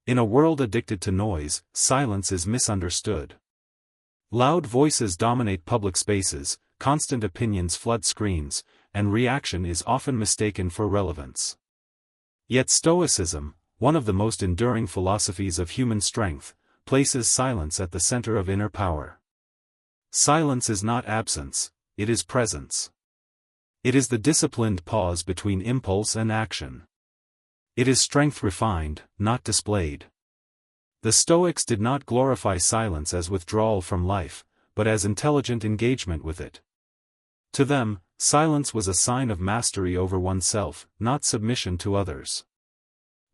In a world addicted to noise, silence is misunderstood. Loud voices dominate public spaces, constant opinions flood screens, and reaction is often mistaken for relevance. Yet Stoicism, one of the most enduring philosophies of human strength, places silence at the center of inner power. Silence is not absence, it is presence. It is the disciplined pause between impulse and action. It is strength refined, not displayed. The Stoics did not glorify silence as withdrawal from life, but as intelligent engagement with it. To them, silence was a sign of mastery over oneself, not submission to others.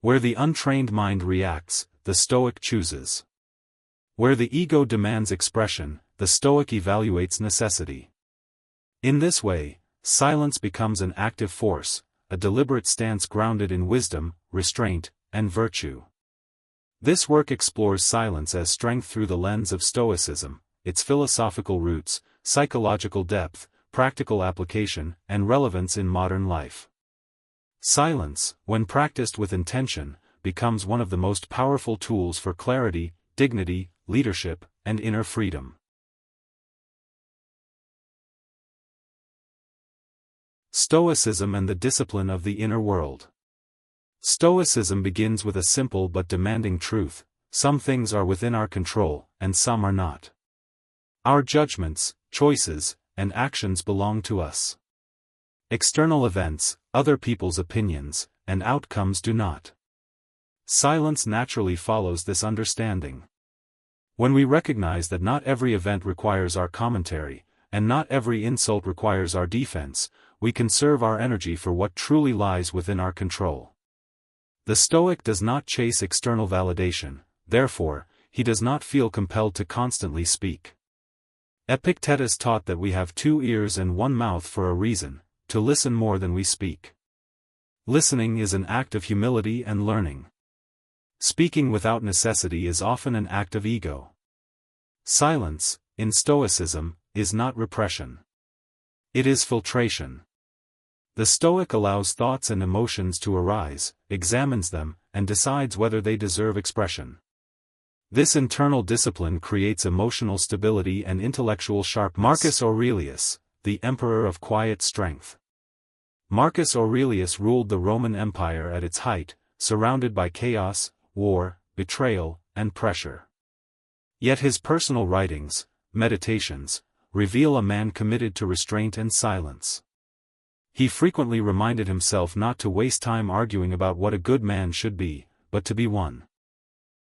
Where the untrained mind reacts, the Stoic chooses. Where the ego demands expression, the Stoic evaluates necessity. In this way, silence becomes an active force, a deliberate stance grounded in wisdom, restraint, and virtue. This work explores silence as strength through the lens of Stoicism, its philosophical roots, psychological depth, practical application, and relevance in modern life. Silence, when practiced with intention, becomes one of the most powerful tools for clarity, dignity, leadership, and inner freedom. Stoicism and the discipline of the inner world. Stoicism begins with a simple but demanding truth: some things are within our control, and some are not. Our judgments, choices, and actions belong to us. External events, other people's opinions, and outcomes do not. Silence naturally follows this understanding. When we recognize that not every event requires our commentary, and not every insult requires our defense, we conserve our energy for what truly lies within our control. The Stoic does not chase external validation, therefore, he does not feel compelled to constantly speak. Epictetus taught that we have 2 ears and 1 mouth for a reason: to listen more than we speak. Listening is an act of humility and learning. Speaking without necessity is often an act of ego. Silence, in Stoicism, is not repression. It is filtration. The Stoic allows thoughts and emotions to arise, examines them, and decides whether they deserve expression. This internal discipline creates emotional stability and intellectual sharpness. Marcus Aurelius, the emperor of quiet strength. Marcus Aurelius ruled the Roman Empire at its height, surrounded by chaos, war, betrayal, and pressure. Yet his personal writings, meditations, reveal a man committed to restraint and silence. He frequently reminded himself not to waste time arguing about what a good man should be, but to be one.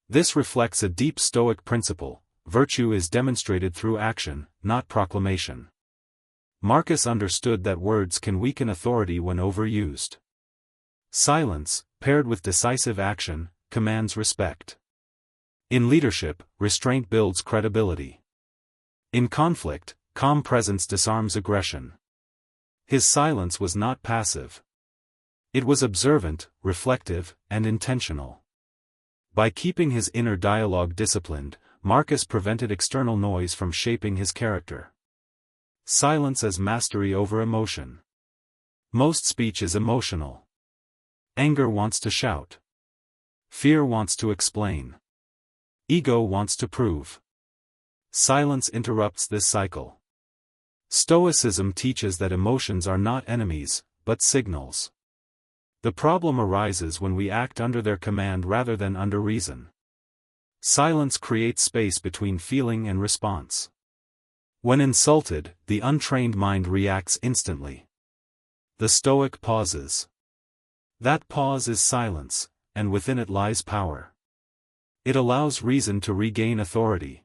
This reflects a deep Stoic principle: virtue is demonstrated through action, not proclamation. Marcus understood that words can weaken authority when overused. Silence, paired with decisive action, commands respect. In leadership, restraint builds credibility. In conflict, calm presence disarms aggression. His silence was not passive. It was observant, reflective, and intentional. By keeping his inner dialogue disciplined, Marcus prevented external noise from shaping his character. Silence as mastery over emotion. Most speech is emotional. Anger wants to shout. Fear wants to explain. Ego wants to prove. Silence interrupts this cycle. Stoicism teaches that emotions are not enemies, but signals. The problem arises when we act under their command rather than under reason. Silence creates space between feeling and response. When insulted, the untrained mind reacts instantly. The Stoic pauses. That pause is silence, and within it lies power. It allows reason to regain authority.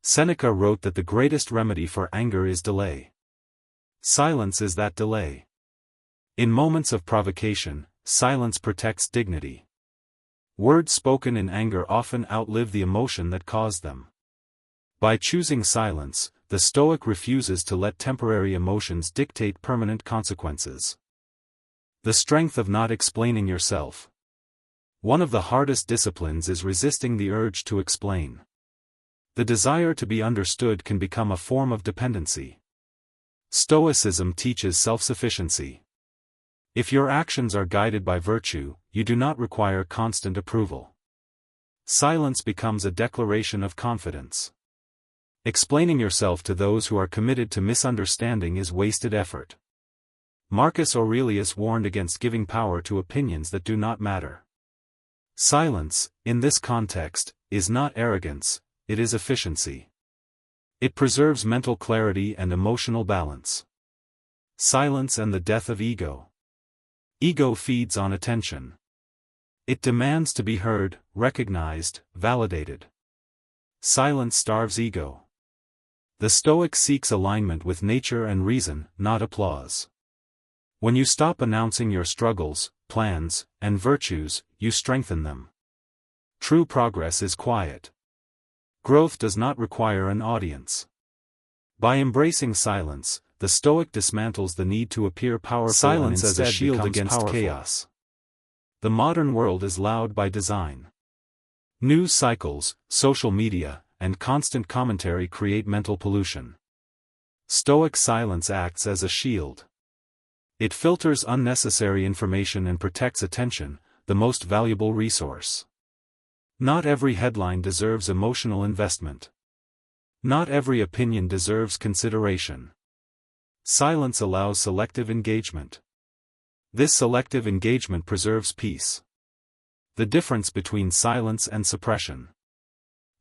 Seneca wrote that the greatest remedy for anger is delay. Silence is that delay. In moments of provocation, silence protects dignity. Words spoken in anger often outlive the emotion that caused them. By choosing silence, the Stoic refuses to let temporary emotions dictate permanent consequences. The strength of not explaining yourself. One of the hardest disciplines is resisting the urge to explain. The desire to be understood can become a form of dependency. Stoicism teaches self-sufficiency. If your actions are guided by virtue, you do not require constant approval. Silence becomes a declaration of confidence. Explaining yourself to those who are committed to misunderstanding is wasted effort. Marcus Aurelius warned against giving power to opinions that do not matter. Silence, in this context, is not arrogance, it is efficiency. It preserves mental clarity and emotional balance. Silence and the death of ego. Ego feeds on attention. It demands to be heard, recognized, validated. Silence starves ego. The Stoic seeks alignment with nature and reason, not applause. When you stop announcing your struggles, plans, and virtues, you strengthen them. True progress is quiet. Growth does not require an audience. By embracing silence, the Stoic dismantles the need to appear powerful. Silence as a shield against chaos. The modern world is loud by design. News cycles, social media, and constant commentary create mental pollution. Stoic silence acts as a shield. It filters unnecessary information and protects attention, the most valuable resource. Not every headline deserves emotional investment. Not every opinion deserves consideration. Silence allows selective engagement. This selective engagement preserves peace. The difference between silence and suppression.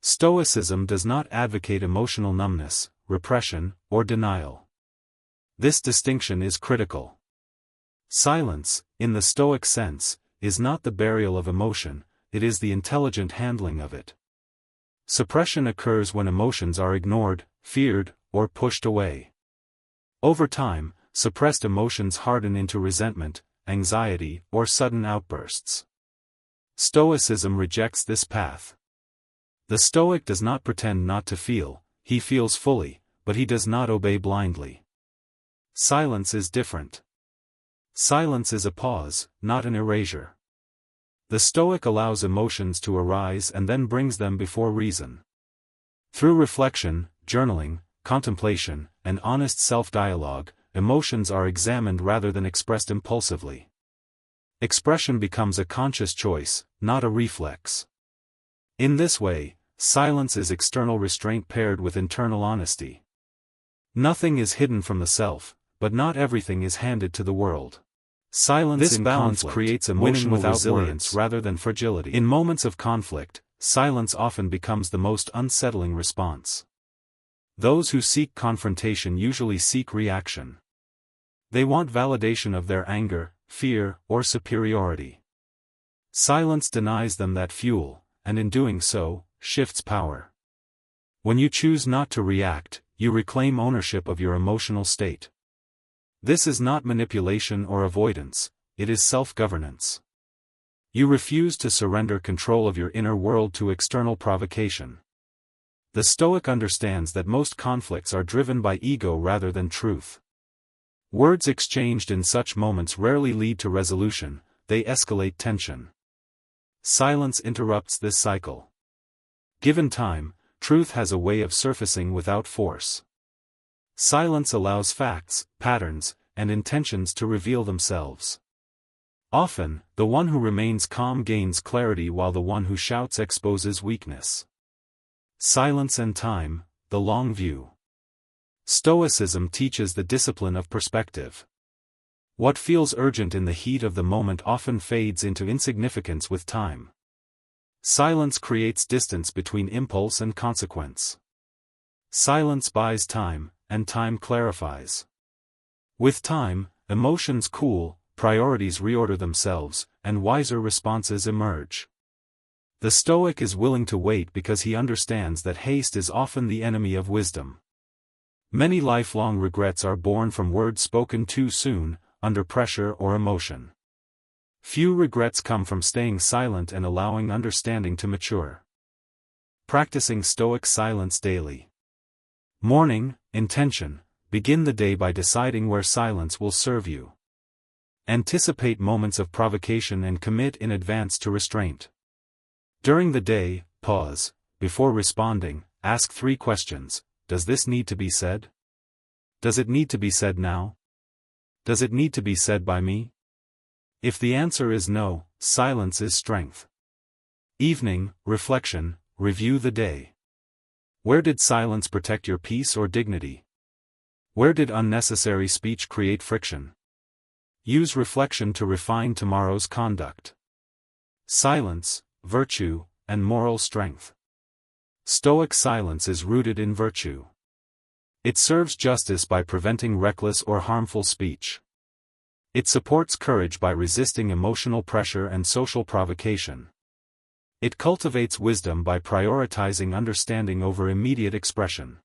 Stoicism does not advocate emotional numbness, repression, or denial. This distinction is critical. Silence, in the Stoic sense, is not the burial of emotion, it is the intelligent handling of it. Suppression occurs when emotions are ignored, feared, or pushed away. Over time, suppressed emotions harden into resentment, anxiety, or sudden outbursts. Stoicism rejects this path. The Stoic does not pretend not to feel, he feels fully, but he does not obey blindly. Silence is different. Silence is a pause, not an erasure. The Stoic allows emotions to arise and then brings them before reason. Through reflection, journaling, contemplation, and honest self-dialogue, emotions are examined rather than expressed impulsively. Expression becomes a conscious choice, not a reflex. In this way, silence is external restraint paired with internal honesty. Nothing is hidden from the self, but not everything is handed to the world. Silence in conflict creates emotional resilience rather than fragility. In moments of conflict, silence often becomes the most unsettling response. Those who seek confrontation usually seek reaction. They want validation of their anger, fear, or superiority. Silence denies them that fuel, and in doing so, shifts power. When you choose not to react, you reclaim ownership of your emotional state. This is not manipulation or avoidance, it is self-governance. You refuse to surrender control of your inner world to external provocation. The Stoic understands that most conflicts are driven by ego rather than truth. Words exchanged in such moments rarely lead to resolution, they escalate tension. Silence interrupts this cycle. Given time, truth has a way of surfacing without force. Silence allows facts, patterns, and intentions to reveal themselves. Often, the one who remains calm gains clarity while the one who shouts exposes weakness. Silence and time, the long view. Stoicism teaches the discipline of perspective. What feels urgent in the heat of the moment often fades into insignificance with time. Silence creates distance between impulse and consequence. Silence buys time, and time clarifies. With time, emotions cool, priorities reorder themselves, and wiser responses emerge. The Stoic is willing to wait because he understands that haste is often the enemy of wisdom. Many lifelong regrets are born from words spoken too soon, under pressure or emotion. Few regrets come from staying silent and allowing understanding to mature. Practicing Stoic silence daily. Morning, intention. Begin the day by deciding where silence will serve you. Anticipate moments of provocation and commit in advance to restraint. During the day, pause. Before responding, ask 3 questions. Does this need to be said? Does it need to be said now? Does it need to be said by me? If the answer is no, silence is strength. Evening, reflection, review the day. Where did silence protect your peace or dignity? Where did unnecessary speech create friction? Use reflection to refine tomorrow's conduct. Silence, virtue, and moral strength. Stoic silence is rooted in virtue. It serves justice by preventing reckless or harmful speech. It supports courage by resisting emotional pressure and social provocation. It cultivates wisdom by prioritizing understanding over immediate expression.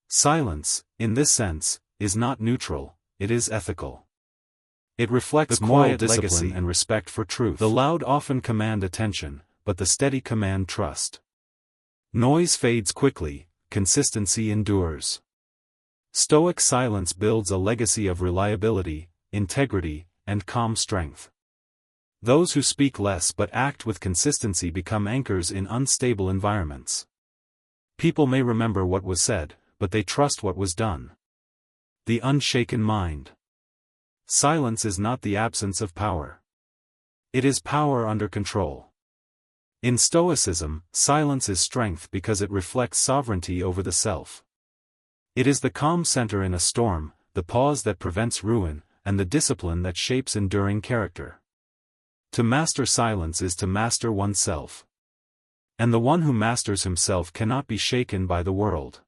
Silence, in this sense, is not neutral, it is ethical. It reflects the moral discipline and respect for truth. The loud often command attention, but the steady command trust. Noise fades quickly, consistency endures. Stoic silence builds a legacy of reliability, integrity, and calm strength. Those who speak less but act with consistency become anchors in unstable environments. People may remember what was said, but they trust what was done. The unshaken mind. Silence is not the absence of power. It is power under control. In Stoicism, silence is strength because it reflects sovereignty over the self. It is the calm center in a storm, the pause that prevents ruin, and the discipline that shapes enduring character. To master silence is to master oneself. And the one who masters himself cannot be shaken by the world.